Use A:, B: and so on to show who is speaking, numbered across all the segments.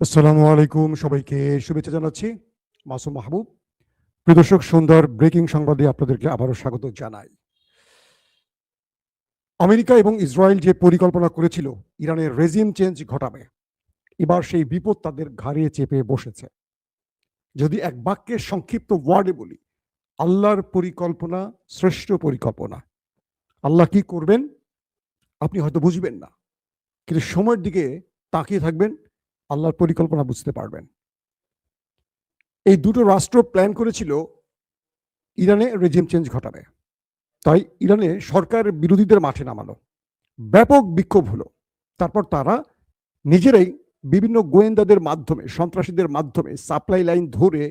A: আসসালামু আলাইকুম, সবাইকে শুভেচ্ছা জানাচ্ছি। মাসুম মাহবুব। প্রিয় দর্শক, সুন্দর ব্রেকিং সংবাদে আপনাদেরকে আবারও স্বাগত জানাই। আমেরিকা এবং ইসরায়েল যে পরিকল্পনা করেছিল ইরানের রেজিম চেঞ্জ ঘটাবে, এবার সেই বিপদ তাদের ঘাড়ে চেপে বসেছে। যদি এক বাক্যে সংক্ষিপ্ত ওয়ার্ডে বলি, আল্লাহর পরিকল্পনা শ্রেষ্ঠ পরিকল্পনা। আল্লাহ কি করবেন আপনি হয়তো বুঝবেন না, কিন্তু সময়ের দিকে তাকিয়ে থাকবেন, আল্লাহর পরিকল্পনা বুঝতে পারবেন। এই দুটো রাষ্ট্র প্ল্যান করেছিল ইরানে রেজিম চেঞ্জ ঘটাবে, তাই ইরানে সরকার বিরোধীদের মাঠে নামালো, ব্যাপক বিক্ষোভ হলো। তারপর তারা নিজেরাই বিভিন্ন গোয়েন্দাদের মাধ্যমে, সন্ত্রাসীদের মাধ্যমে সাপ্লাই লাইন ধরে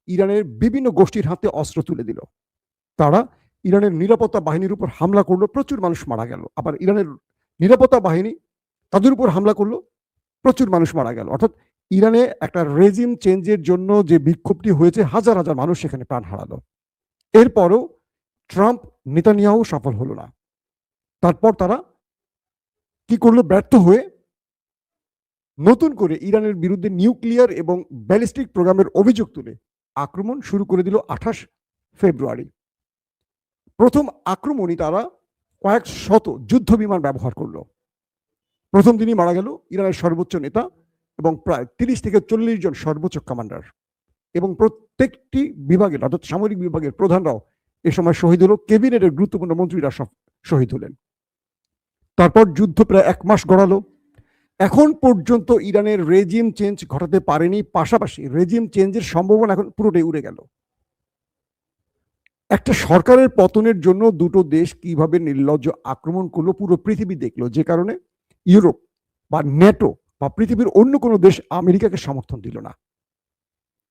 A: ইরানের বিভিন্ন গোষ্ঠীর হাতে অস্ত্র তুলে দিল। তারা ইরানের নিরাপত্তা বাহিনীর উপর হামলা করলো, প্রচুর মানুষ মারা গেল। আবার ইরানের নিরাপত্তা বাহিনী তাদের উপর হামলা করলো, প্রচুর মানুষ মারা গেল। অর্থাৎ ইরানে একটা রেজিম চেঞ্জের জন্য যে বিক্ষোভটি হয়েছে, হাজার হাজার মানুষ সেখানে প্রাণ হারালো। এরপরও ট্রাম্প নেতানিয়াহু সফল হলো না। তারপর তারা কি করলো, ব্যর্থ হয়ে নতুন করে ইরানের বিরুদ্ধে নিউক্লিয়ার এবং ব্যালিস্টিক প্রোগ্রামের অভিযোগ তুলে আক্রমণ শুরু করে দিল 28 ফেব্রুয়ারি। প্রথম আক্রমণই তারা কয়েক শত যুদ্ধ বিমান ব্যবহার করলো। প্রথম দিনই মারা গেল ইরানের সর্বোচ্চ নেতা এবং প্রায় 30 থেকে 40 জন সর্বোচ্চ কমান্ডার, এবং প্রত্যেকটি বিভাগের অর্থাৎ সামরিক বিভাগের প্রধানরাও এ সময় শহীদ হলো। ক্যাবিনেটের গুরুত্বপূর্ণ মন্ত্রীরা সব শহীদ হলেন। তারপর যুদ্ধ প্রায় 1 মাস গড়ালো। এখন পর্যন্ত ইরানের রেজিম চেঞ্জ ঘটাতে পারেনি, পাশাপাশি রেজিম চেঞ্জের সম্ভাবনা এখন পুরোটাই উড়ে গেল। একটা সরকারের পতনের জন্য দুটো দেশ কিভাবে নির্লজ্জ আক্রমণ করলো পুরো পৃথিবী দেখলো, যে কারণে ইউরোপ বা ন্যাটো বা পৃথিবীর অন্য কোনো দেশ আমেরিকাকে সমর্থন দিল না।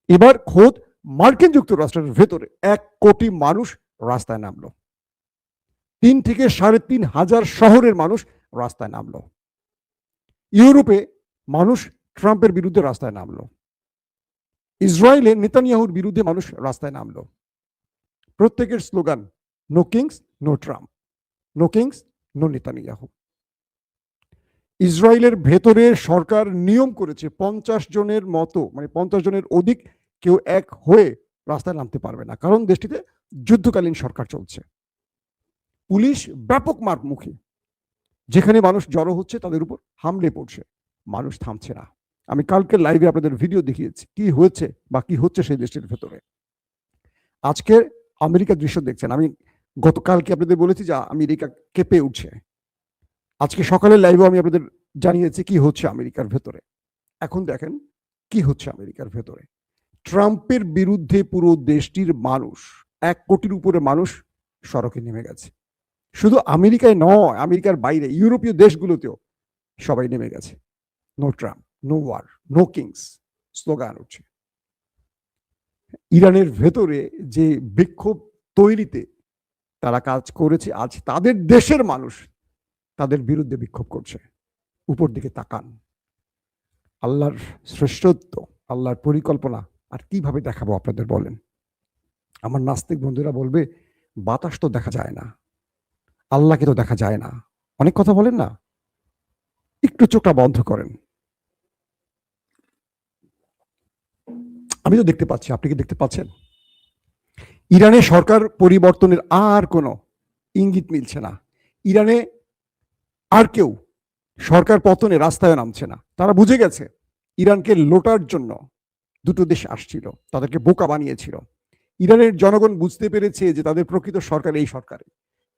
A: এবার খোদ মার্কিন যুক্তরাষ্ট্রের ভেতরে 1 কোটি মানুষ রাস্তায় নামলো। 3 থেকে 3.5 হাজার শহরের মানুষ রাস্তায় নামলো। ইউরোপে মানুষ ট্রাম্পের বিরুদ্ধে রাস্তায় নামলো। ইসরায়েলে নেতানিয়াহুর বিরুদ্ধে মানুষ রাস্তায় নামলো। প্রত্যেকের slogan, no kings no Trump, no kings no Netanyahu. ইসরায়েলের ভেতরে সরকার নিয়ম করেছে 50 জনের মতো, মানে 50 জনের অধিক কেউ এক হয়ে রাস্তায় নামতে পারবে না, কারণ দেশটিতে যুদ্ধকালীন সরকার চলছে। পুলিশ ব্যাপক মারমুখী, যেখানে মানুষ জড়ো হচ্ছে তাদের উপর হামলে পড়ছে, মানুষ থামছে না। আমি কালকে লাইভে আপনাদের ভিডিও দেখিয়েছি কি হয়েছে বা কি হচ্ছে সেই দেশটির ভেতরে। আজকে আমেরিকার দৃশ্য দেখছেন। আমি গতকালকে আপনাদের বলেছি যে আমেরিকা কেঁপে উঠছে। আজকে সকালের লাইভে আমি আপনাদের জানিয়েছি কি হচ্ছে আমেরিকার ভেতরে। এখন দেখেন কি হচ্ছে আমেরিকার ভেতরে। ট্রাম্পের বিরুদ্ধে পুরো দেশটির মানুষ, 1 কোটির উপরে মানুষ সড়কে নেমে গেছে। শুধু আমেরিকায় নয়, আমেরিকার বাইরে ইউরোপীয় দেশগুলোতেও সবাই নেমে গেছে। No Trump, no war, no kings slogan উঠছে। ইরানের ভেতরে যে বিক্ষোভ তৈরিতে তারা কাজ করেছে, আজ তাদের দেশের মানুষ তাদের বিরুদ্ধে বিক্ষোভ করছে। উপর দিকে তাকান। আল্লাহর শ্রেষ্ঠত্ব, আল্লাহর পরিকল্পনা আর কিভাবে দেখাবো আপনাদের বলেন? আমার নাস্তিক বন্ধুরা বলবে, বাতাস তো দেখা যায় না, আল্লাহকে তো দেখা যায় না, অনেক কথা বলেন না। একটু চোখটা বন্ধ করেন। আমি তো দেখতে পাচ্ছি, আপনি কি দেখতে পাচ্ছেন? ইরানে সরকার পরিবর্তনের আর কোনো ইঙ্গিত মিলছে না। ইরানে আর কেউ সরকার পতনে রাস্তায় নামছে না। তারা বুঝে গেছে ইরানকে লোটার জন্য দুটো দেশ আসছিল, তাদেরকে বোকা বানিয়েছিল। ইরানের জনগণ বুঝতে পেরেছে যে তাদের প্রকৃত সরকার এই সরকারে।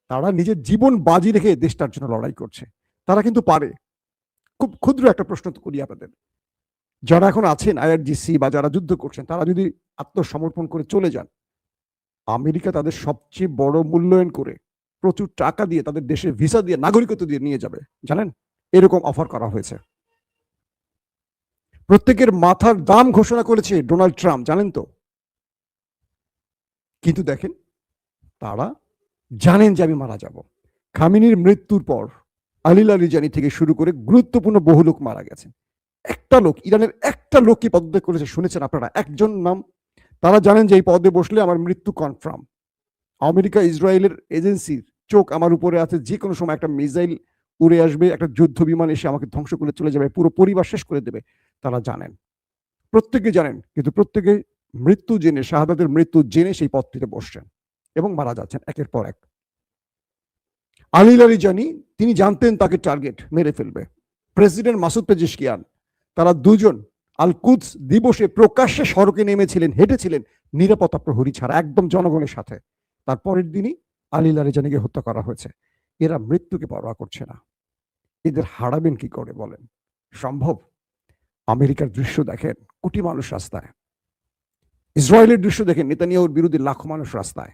A: তারা নিজের জীবন বাজি রেখে দেশটার জন্য লড়াই করছে। তারা কিন্তু পারে। খুব ক্ষুদ্র একটা প্রশ্ন করি আপনাদের, যারা এখন আছেন আইআরজিসি বা যারা যুদ্ধ করছেন, তারা যদি আত্মসমর্পণ করে চলে যান, আমেরিকা তাদের সবচেয়ে বড় মূল্যায়ন করে প্রচুর টাকা দিয়ে তাদের দেশের ভিসা দিয়ে নাগরিকত্ব দিয়ে নিয়ে যাবে, জানেন? এরকম অফার করা হয়েছে। প্রত্যেকের মাথার দাম ঘোষণা করেছে ডোনাল্ড ট্রাম্প, জানেন তো? কিন্তু দেখেন, তারা জানেন যে আমি মারা যাব। খামেনির মৃত্যুর পর আলিল আলিজানি থেকে শুরু করে গুরুত্বপূর্ণ বহু লোক মারা গেছে। একটা লোক, ইরানের একটা লোক কি পদত্যাগ করেছে শুনেছেন আপনারা? একজন নাম। তারা জানেন যে এই পদে বসলে আমার মৃত্যু কনফার্ম। আমেরিকা ইসরায়েলের এজেন্সির চোখ আমার উপরে আছে, যে কোনো সময় একটা মিসাইল উড়ে আসবে, একটা যুদ্ধ বিমান এসে আমাকে ধ্বংস করে চলে যাবে, পুরো পরিবার শেষ করে দেবে। তারা জানেন। প্রত্যেকে জানেন, কিন্তু প্রত্যেকে মৃত্যু জেনে, শাহাদাতের মৃত্যু জেনে সেই পদটিতে বসছেন এবং মারা যাচ্ছেন একের পর এক। আলী লারিজানি, তিনি জানতেন তাকে টার্গেট মেরে ফেলবে। প্রেসিডেন্ট মাসুদ পেজিশকিয়ান, তারা দুজন আল কুদস দিবসে প্রকাশ্যে সড়কে নেমেছিলেন, হেঁটেছিলেন নিরাপত্তা প্রহরী ছাড়া, একদম জনগণের সাথে। তারপরের দিনই আলী লারিজানিকে হত্যা করা হয়েছে। এরা মৃত্যুকে পরোয়া করছে না। এদের হারাবেন কি করে বলেন? সম্ভব? আমেরিকার দৃশ্য দেখেন, কোটি মানুষ রাস্তায়। ইসরায়েলের দৃশ্য দেখেন, নেতানিয়াহুর বিরুদ্ধে লাখো মানুষ রাস্তায়।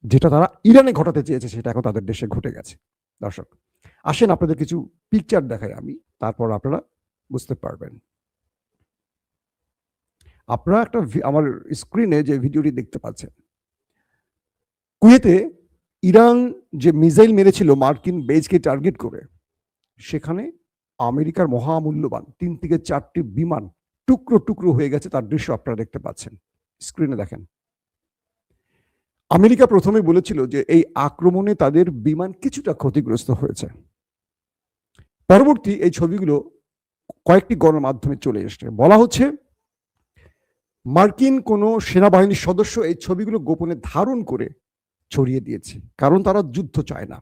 A: যেটা তারা ইরানে ঘটাতে চেয়েছে সেটা এখন তাদের দেশে ঘটে গেছে। দর্শক, আসেন আপনাদের কিছু পিকচার দেখাই আমি, তারপর আপনারা বুঝতে পারবেন। আপনারা একটা আমার স্ক্রিনে যে ভিডিওটি দেখতে পাচ্ছেন, কুয়েতে ইরান যে মিসাইল মেরেছিল মার্কিন বেজকে টার্গেট করে, সেখানে আমেরিকার মহামূল্যবান 3 থেকে 4টি বিমান টুকরো টুকরো হয়ে গেছে, তার দৃশ্য আপনারা দেখতে পাচ্ছেন। স্ক্রিনে দেখেন। আমেরিকা প্রথমে বলেছিল যে এই আক্রমণে তাদের বিমান কিছুটা ক্ষতিগ্রস্ত হয়েছে। পরবর্তী এই ছবিগুলো কয়েকটি গণমাধ্যমে চলে এসছে। বলা হচ্ছে মার্কিন কোনো সেনাবাহিনীর সদস্য এই ছবিগুলো গোপনে ধারণ করে ছড়িয়ে দিয়েছে, কারণ তারা যুদ্ধ চায় না,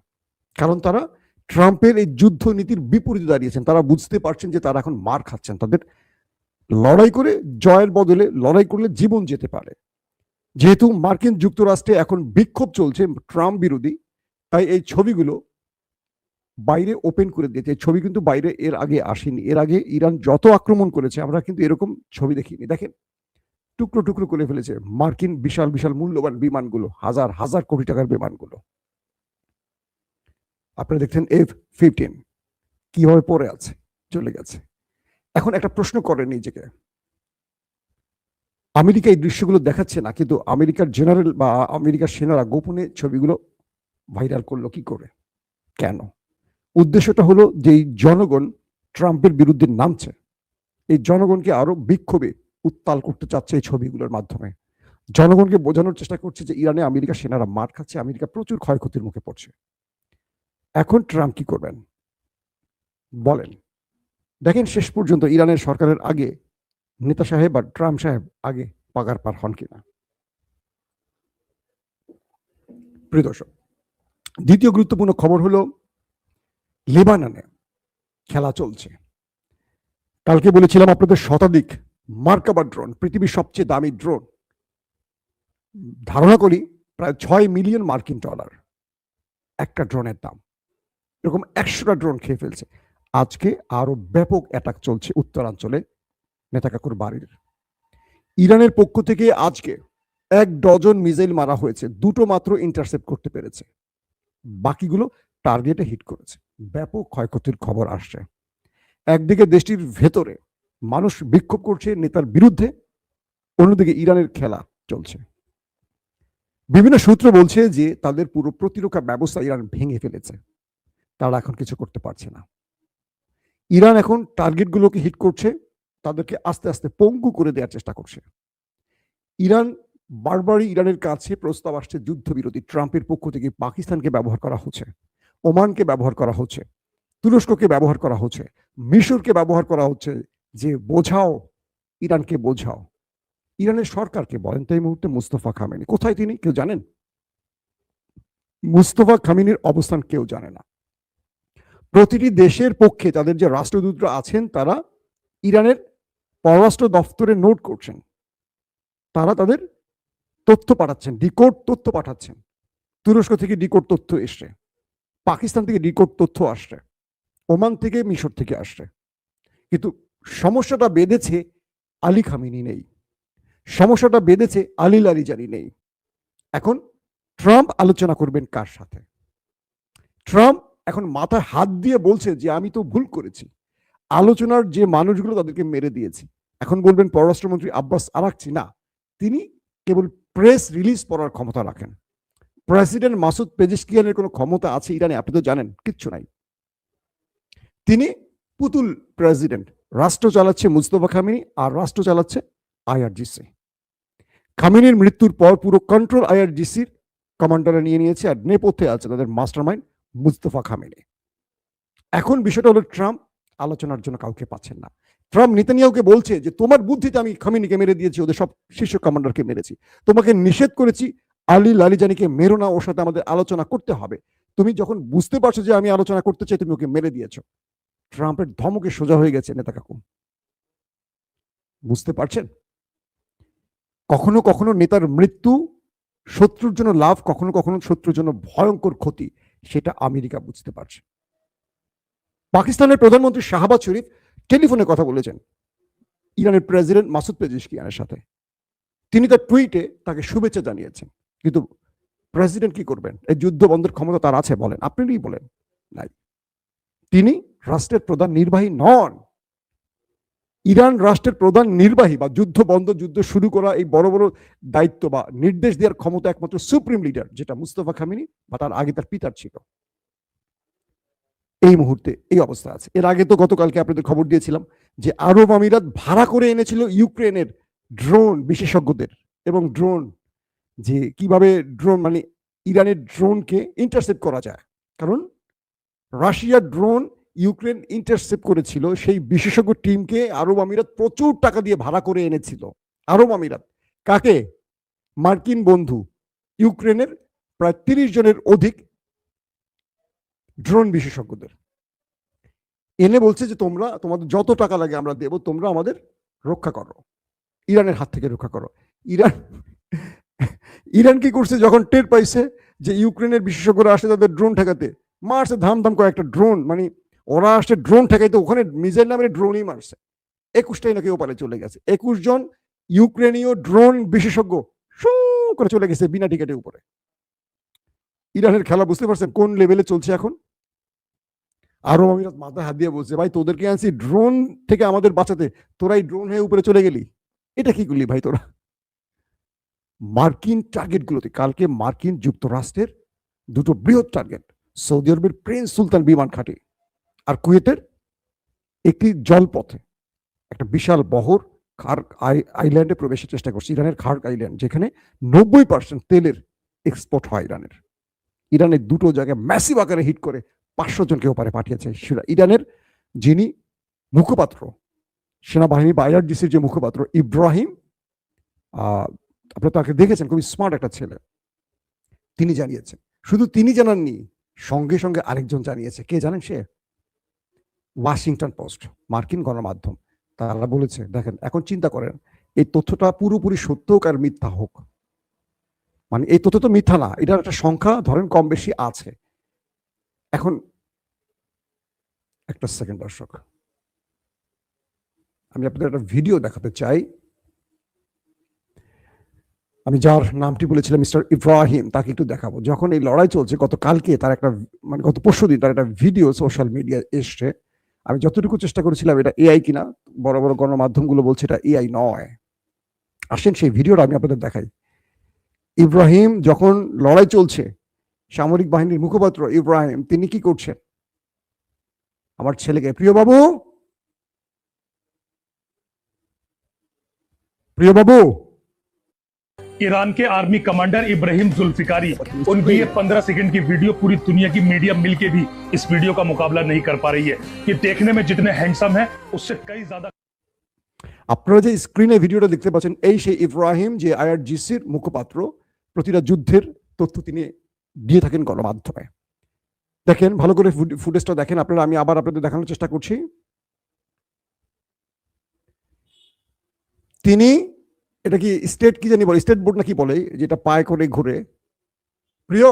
A: কারণ তারা ট্রাম্পের এই যুদ্ধ নীতির বিপরীতে দাঁড়িয়েছেন। তারা বুঝতে পারছেন যে তারা এখন মার খাচ্ছেন, তাদের লড়াই করে জয়ের বদলে লড়াই করলে জীবন যেতে পারে। যেহেতু মার্কিন যুক্তরাষ্ট্রে এখন বিক্ষোভ চলছে ট্রাম্প বিরোধী, তাই এই ছবিগুলো বাইরে ওপেন করে দিয়েছে। এই ছবি কিন্তু বাইরে এর আগে আসেনি। এর আগে ইরান যত আক্রমণ করেছে আমরা কিন্তু এরকম ছবি দেখিনি। দেখেন, টুকরো টুকরো করে ফেলেছে মার্কিন বিশাল বিশাল মূল্যবান বিমানগুলো, হাজার হাজার কোটি টাকার বিমানগুলো। আপনারা দেখছেন F-15 কিভাবে পড়ে আছে, চলে গেছে। এখন একটা প্রশ্ন করেন নিজেকে, আমেরিকা এই দৃশ্যগুলো দেখাচ্ছে না, কিন্তু আমেরিকার জেনারেল বা আমেরিকার সেনারা গোপনে ছবিগুলো ভাইরাল করলো কি করে? কেন? উদ্দেশ্যটা হলো যে জনগণ ট্রাম্পের বিরুদ্ধে নামছে, এই জনগণকে আরো বিক্ষোভে উত্তাল করতে চাচ্ছে এই ছবিগুলোর মাধ্যমে। জনগণকে বোঝানোর চেষ্টা করছে যে ইরানে আমেরিকা সেনারা মার খাচ্ছে, আমেরিকা প্রচুর ক্ষয়ক্ষতির মুখে পড়ছে। এখন ট্রাম্প কি করবেন বলেন? দেখেন শেষ পর্যন্ত ইরানের সরকারের আগে নেতা সাহেব আর ট্রাম্প সাহেব আগে পাগার পার হন কিনা। প্রিয় দর্শক, দ্বিতীয় গুরুত্বপূর্ণ খবর হলো লেবাননে খেলা চলছে। কালকে বলেছিলাম আপনাদের শতাধিক মার্কাবা ড্রোন, পৃথিবীর সবচেয়ে দামি ড্রোন, ধারণা করি প্রায় 6 মিলিয়ন মার্কিন ডলার একটা ড্রোনের দাম। এরকম 100টা ড্রোন খেয়ে ফেলছে। আজকে আরো ব্যাপক অ্যাটাক চলছে উত্তরাঞ্চলে নেতাকাকুর বাড়ির। ইরানের পক্ষ থেকে আজকে 1 ডজন মিসাইল মারা হয়েছে, 2টো মাত্র ইন্টারসেপ্ট করতে পেরেছে, বাকিগুলো টার্গেটে হিট করেছে। ব্যাপক ক্ষয়ক্ষতির খবর আসছে। একদিকে দেশটির ভেতরে মানুষ বিক্ষোভ করছে নেতার বিরুদ্ধে, অন্যদিকে ইরানের খেলা চলছে। বিভিন্ন সূত্র বলছে যে তাদের পুরো প্রতিরক্ষা ব্যবস্থা ইরান ভেঙে ফেলেছে, তারা এখন কিছু করতে পারছে না। ইরান এখন টার্গেটগুলোকে হিট করছে, তাদেরকে আস্তে আস্তে পঙ্গু করে দেওয়ার চেষ্টা করছে। ইরান বারবারই ইরানের কাছে প্রস্তাব আসছে যুদ্ধবিরতি। ট্রাম্পের পক্ষ থেকে পাকিস্তানকে ব্যবহার করা হচ্ছে, ওমানকে ব্যবহার করা হচ্ছে, তুরস্ককে ব্যবহার করা হচ্ছে, মিশরকে ব্যবহার করা হচ্ছে যে বোঝাও, ইরানকে বোঝাও। ইরানের সরকারকে বলেন তো এই মুহূর্তে মুস্তফা খামেনি কোথায়, তিনি কেউ জানেন? মুস্তফা খামেনির অবস্থান কেউ জানে না। প্রতিটি দেশের পক্ষে তাদের যে রাষ্ট্রদূতরা আছেন তারা ইরানের পররাষ্ট্র দপ্তরে নোট করছেন, তারা তাদের তথ্য পাঠাচ্ছেন, ডিকোড তথ্য পাঠাচ্ছেন। তুরস্ক থেকে ডিকোড তথ্য এসছে, পাকিস্তান থেকে ডিকোড তথ্য আসছে, ওমান থেকে, মিশর থেকে আসছে। কিন্তু সমস্যাটা বেঁধেছে আলী খামেনি নেই, সমস্যাটা বেঁধেছে আলী লারিজানি নেই। এখন ট্রাম্প আলোচনা করবেন কার সাথে? ট্রাম্প এখন মাথায় হাত দিয়ে বলছে যে আমি তো ভুল করেছি, আলোচনার যে মানুষগুলো তাদেরকে মেরে দিয়েছি। এখন বলবেন পররাষ্ট্রমন্ত্রী আব্বাস আরাকচি, না, তিনি কেবল প্রেস রিলিজ পড়ার ক্ষমতা রাখেন। প্রেসিডেন্ট মাসুদ পেজিশকিয়ানের কোনো ক্ষমতা আছে ইরানে? আপনি তো জানেন কিচ্ছু নাই। তিনি পুতুল প্রেসিডেন্ট, রাষ্ট্র চালাচ্ছে মুস্তফা খামেনি আর রাষ্ট্র চালাচ্ছে আইআরজিসি। খামেনির মৃত্যুর পর পুরো কন্ট্রোল আইআরজিসির কমান্ডাররা নিয়ে নিয়েছে, আর নেপথ্যে আছে তাদের মাস্টারমাইন্ড মুস্তফা খামেনি। এখন বিষয়টা হলো ট্রাম্প আলোচনার জন্য কাউকে পাচ্ছেন না। ট্রাম্প নেতানিয়াহুকে বলছে যে তোমার বুদ্ধিতে আমি খামেনিকে মেরে দিয়েছি, ওদের সব শীর্ষ কমান্ডারকে মেরেছি, তোমাকে নিষেধ করেছি আলী লালিজানিকে মেরো না, ওর সাথে আমাদের আলোচনা করতে হবে, তুমি যখন বুঝতে পারছো যে আমি আলোচনা করতে চাই তুমি ওকে মেরে দিয়েছো। ট্রাম্পের ধমকে সোজা হয়ে গেছে নেতা কাকু, বুঝতে পারছেন? কখনো কখনো নেতার মৃত্যু শত্রুর জন্য লাভ, কখনো কখনো শত্রুর জন্য ভয়ঙ্কর ক্ষতি, সেটা আমেরিকা বুঝতে পারছে। পাকিস্তানের প্রধানমন্ত্রী শাহবাজ শরীফ টেলিফোনে কথা বলেছেন ইরানের প্রেসিডেন্ট মাসুদ পেজিশকিয়ানের সাথে। তিনি তার টুইটে তাকে শুভেচ্ছা জানিয়েছেন, কিন্তু প্রেসিডেন্ট কি করবেন? এই যুদ্ধ বন্ধের ক্ষমতা তার আছে? বলেন, আপনি বলেন। নাই। তিনি রাষ্ট্রের প্রধান নির্বাহী নন। ইরান রাষ্ট্রের প্রধান নির্বাহী বা যুদ্ধ বন্ধ, যুদ্ধ শুরু করা, এই বড় বড় দায়িত্ব বা নির্দেশ দেওয়ার ক্ষমতা একমাত্র সুপ্রিম লিডার, যেটা মুস্তফা খামেনি বা তার আগে তার পিতার ছিল। এই মুহূর্তে এই অবস্থা আছে। এর আগে তো গতকালকে আপনাদের খবর দিয়েছিলাম যে আরব আমিরাত ভাড়া করে এনেছিল ইউক্রেনের ড্রোন বিশেষজ্ঞদের, এবং ড্রোন যে কিভাবে ড্রোন মানে ইরানের ড্রোনকে ইন্টারসেপ্ট করা যায়, কারণ রাশিয়ার ড্রোন ইউক্রেন ইন্টারসেপ্ট করেছিল, সেই বিশেষজ্ঞ টিমকে আরব আমিরাত প্রচুর টাকা দিয়ে ভাড়া করে এনেছিল। আরব আমিরাত কাকে? মার্কিন বন্ধু ইউক্রেনের প্রায় 30 জনের অধিক ড্রোন বিশেষজ্ঞদের এনে বলছে যে তোমরা, তোমাদের যত টাকা লাগে আমরা দেব, তোমরা আমাদের রক্ষা করো, ইরানের হাত থেকে রক্ষা করো। ইরান কি করছে? যখন টের পাইছে যে ইউক্রেনের বিশেষজ্ঞরা আসে তাদের ড্রোন ঠেকাতে, মারছে ধাম ধাম কয়েকটা ড্রোন, মানে ওরা আসছে ড্রোন ঠেকাইতে, ওখানে মিসাইল নামের ড্রোনই মারছে। 21টাই নাকি ওপারে চলে গেছে। 21 জন ইউক্রেনীয় ড্রোন বিশেষজ্ঞ করে চলে গেছে বিনা টিকেটের উপরে। ইরানের খেলা বুঝতে পারছেন কোন লেভেলে চলছে এখন? আরব আমিরাত মাথায় হাত দিয়ে বলছে, ভাই তোদেরকে আনছি ড্রোন থেকে আমাদের বাঁচাতে, তোরাই ড্রোন হয়ে উপরে চলে গেলি, এটা কি করলি ভাই তোরা? মার্কিন টার্গেটগুলোতে কালকে মার্কিন যুক্তরাষ্ট্রের দুটো বৃহৎ টার্গেট, সৌদি আরবের প্রিন্স সুলতান বিমান ঘাঁটি আর কুয়েতের একটি জলপথে একটা বিশাল বহর খার্ক আইল্যান্ডে প্রবেশের চেষ্টা করছে, ইরানের খার্ক আইল্যান্ড, যেখানে 90% তেলের এক্সপোর্ট হয় ইরানের। ইরানের দুটো জায়গায় ম্যাসিভ আকারে হিট করে 500 জনকে ওপারে পাঠিয়েছে। ইরানের যিনি মুখপাত্র সেনাবাহিনী বা আইআরজিসির যে মুখপাত্র ইব্রাহিম, আপনারা তাকে দেখেছেন, খুবই স্মার্ট একটা ছেলে, তিনি জানিয়েছেন। শুধু তিনি জানাননি, সঙ্গে সঙ্গে আরেকজন জানিয়েছে। কে জানেন সে? ওয়াশিংটন পোস্ট, মার্কিন গণমাধ্যম। তারা বলেছে দেখেন, এখন চিন্তা করেন এই তথ্যটা পুরোপুরি সত্য হোক আর মিথ্যা হোক, মানে এই তথ্য তো মিথ্যা না, এটার একটা সংখ্যা ধরেন কম বেশি আছে। এখন একটা সেকেন্ড দর্শক, আমি আপনাদের একটা ভিডিও দেখাতে চাই। আমি যার নামটি বলেছিলাম মিস্টার ইব্রাহিম, তাকে একটু দেখাবো। যখন এই লড়াই চলছে, গতকালকে তার একটা, মানে গত পরশুদিন তার একটা ভিডিও সোশ্যাল মিডিয়া এসছে। আমি যতটুকু চেষ্টা করেছিলাম এটা এআই কিনা, বড় বড় গণমাধ্যমগুলো বলছে এটা এআই নয়। আসেন সেই ভিডিওটা আমি আপনাদের দেখাই। ইব্রাহিম যখন লড়াই চলছে, সামরিক বাহিনীর মুখপাত্র ইব্রাহিম তিনি কি করছেন? আমার ছেলেকে, প্রিয় বাবু, প্রিয় বাবু,
B: ईरान के आर्मी कमांडर इब्राहिम जुल्फिकारी, उनकी ये 15 सेकंड की वीडियो पूरी दुनिया की मीडिया मिलके भी इस वीडियो का मुकाबला नहीं कर पा रही है। ये देखने में जितने हैंडसम है उससे कई ज्यादा।
A: আপনারা যে স্ক্রিনে ভিডিওটা দেখতে পাচ্ছেন, এই সেই ইব্রাহিম যে আইআরজিসির মুখপাত্র, প্রতিটা যুদ্ধের তথ্য তিনি দিয়ে থাকেন গণমাধ্যমে। দেখেন ভালো করে ফুটেজটা দেখেন আপনারা, আমি আবার আপনাদের দেখানোর চেষ্টা করছি। তিনি, এটা কি স্টেট কি জানি বলে, স্টেট বোর্ড নাকি বলে, যেটা পায়ে করে ঘুরে। প্রিয়,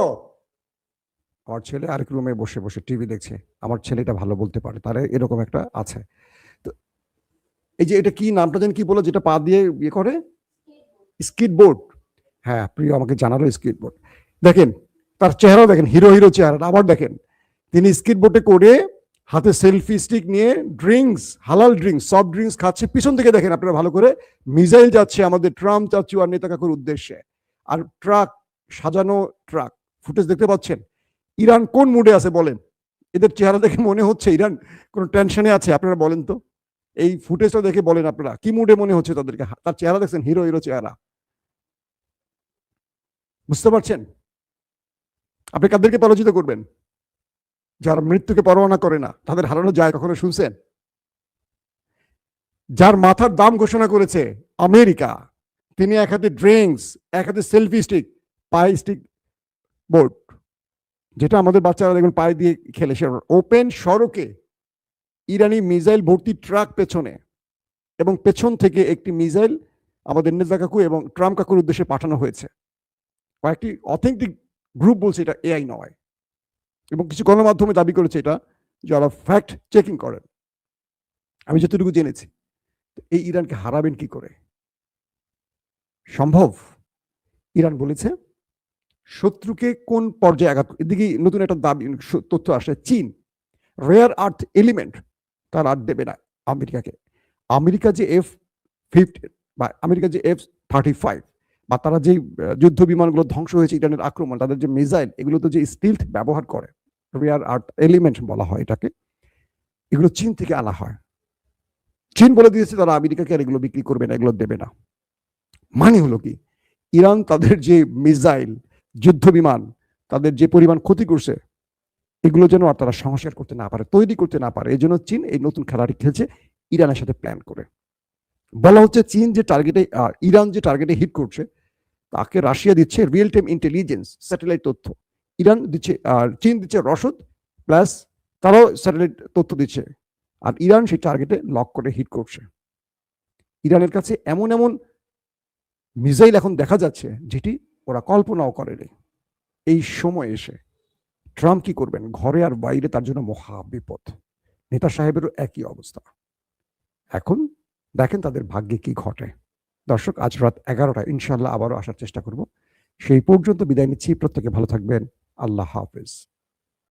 A: আমার ছেলে আরেক রুমে বসে বসে টিভি দেখছে, আমার ছেলেটা ভালো বলতে পারে, তার এরকম একটা আছে। তো এই যে এটা কি নামটা জানি কি বলে, যেটা পা দিয়ে ইয়ে করে, স্কিট বোর্ড। হ্যাঁ, প্রিয় আমাকে জানালো স্কিট বোর্ড। দেখেন তার চেহারা দেখেন, হিরো হিরো চেহারাটা। আবার দেখেন তিনি স্কিট বোর্ডে করে হাতে সেলফি স্টিক নিয়ে ড্রিঙ্কস, হালাল ড্রিঙ্কস, সফট ড্রিঙ্কস খাচ্ছে। পিছন থেকে দেখেন আপনারা ভালো করে, মিসাইল যাচ্ছে আমাদের ট্রাম্প চাচু আর নেতা কাকুর উদ্দেশ্যে, আর ট্রাক, সাজানো ট্রাক, ফুটেজ দেখতে পাচ্ছেন। ইরান কোন মুডে আছে বলেন? এদের চেহারা দেখে মনে হচ্ছে ইরান কোন টেনশনে আছে? আপনারা বলেন তো, এই ফুটেজটা দেখে বলেন আপনারা কি মুডে মনে হচ্ছে তাদেরকে? তার চেহারা দেখছেন, হিরো হিরো চেহারা, বুঝতে পারছেন? আপনি কাদেরকে পরাজিত করবেন? যারা মৃত্যুকে পরোয়া করে না, তাদের হারানো যায় কখনো শুনছেন? যার মাথার দাম ঘোষণা করেছে আমেরিকা, তিনি এক হাতে ড্রিঙ্কস, এক হাতে সেলফি স্টিক, পায়ে স্টিক বোর্ড, যেটা আমাদের বাচ্চারা দেখবেন পায়ে দিয়ে খেলে, সে ওপেন সড়কে ইরানি মিসাইল ভর্তি ট্রাক পেছনে, এবং পেছন থেকে একটি মিসাইল আমাদের নেতা কাকু এবং ট্রাম্প কাকুর উদ্দেশ্যে পাঠানো হয়েছে। কয়েকটি অথেন্টিক গ্রুপ বলছে এটা এআই নয়, এবং কিছু গণমাধ্যমে দাবি করেছে এটা, যারা ফ্যাক্ট চেকিং করেন। আমি যতটুকু জেনেছি, এই ইরানকে হারাবেন কি করে? সম্ভব? ইরান বলেছে শত্রুকে কোন পর্যায়ে আঘাত, এদিকে নতুন একটা দাবি তথ্য আসে, চীন রেয়ার আর্থ এলিমেন্ট তার আর দেবে না আমেরিকাকে। আমেরিকা যে F-15 বা আমেরিকা যে F-35 বা তারা যে যুদ্ধ বিমানগুলো ধ্বংস হয়েছে ইরানের আক্রমণ, তাদের যে মিসাইল, এগুলো তো যে স্টিলথ ব্যবহার করে, রেয়ার আর্থ এলিমেন্ট বলা হয় এটাকে, এগুলো চীন থেকে আনা হয়। চীন বলে দিয়েছে তারা আমেরিকাকে আর এগুলো বিক্রি করবে না, এগুলো দেবে না। মানে হলো কি, ইরান তাদের যে মিসাইল, যুদ্ধ বিমান, তাদের যে পরিমাণ ক্ষতি করছে, এগুলো যেন আর তারা সংস্কার করতে না পারে, তৈরি করতে না পারে, এই জন্য চীন এই নতুন খেলাটি খেলছে ইরানের সাথে প্ল্যান করে। বলা হচ্ছে চীন যে টার্গেটে, ইরান যে টার্গেটে হিট করছে, তাকে রাশিয়া দিচ্ছে রিয়েল টাইম ইন্টেলিজেন্স, স্যাটেলাইট তথ্য, ইরান দিচ্ছে, আর চীন দিচ্ছে রসদ, প্লাস তারাও স্যাটেলাইট তথ্য দিচ্ছে, আর ইরান সেই টার্গেটে লক করে হিট করছে। ইরানের কাছে এমন এমন মিসাইল এখন দেখা যাচ্ছে যেটি ওরা কল্পনাও করেনি। এই সময় এসে ট্রাম্প কি করবেন? ঘরে আর বাইরে তার জন্য মহা বিপদ। নেতা সাহেবেরও একই অবস্থা। এখন দেখেন তাদের ভাগ্যে কি ঘটে। দর্শক, আজ রাত 11টায় ইনশাল্লাহ আবারও আসার চেষ্টা করব। সেই পর্যন্ত বিদায় নিচ্ছি। প্রত্যেকে ভালো থাকবেন। আল্লাহ হাফেজ।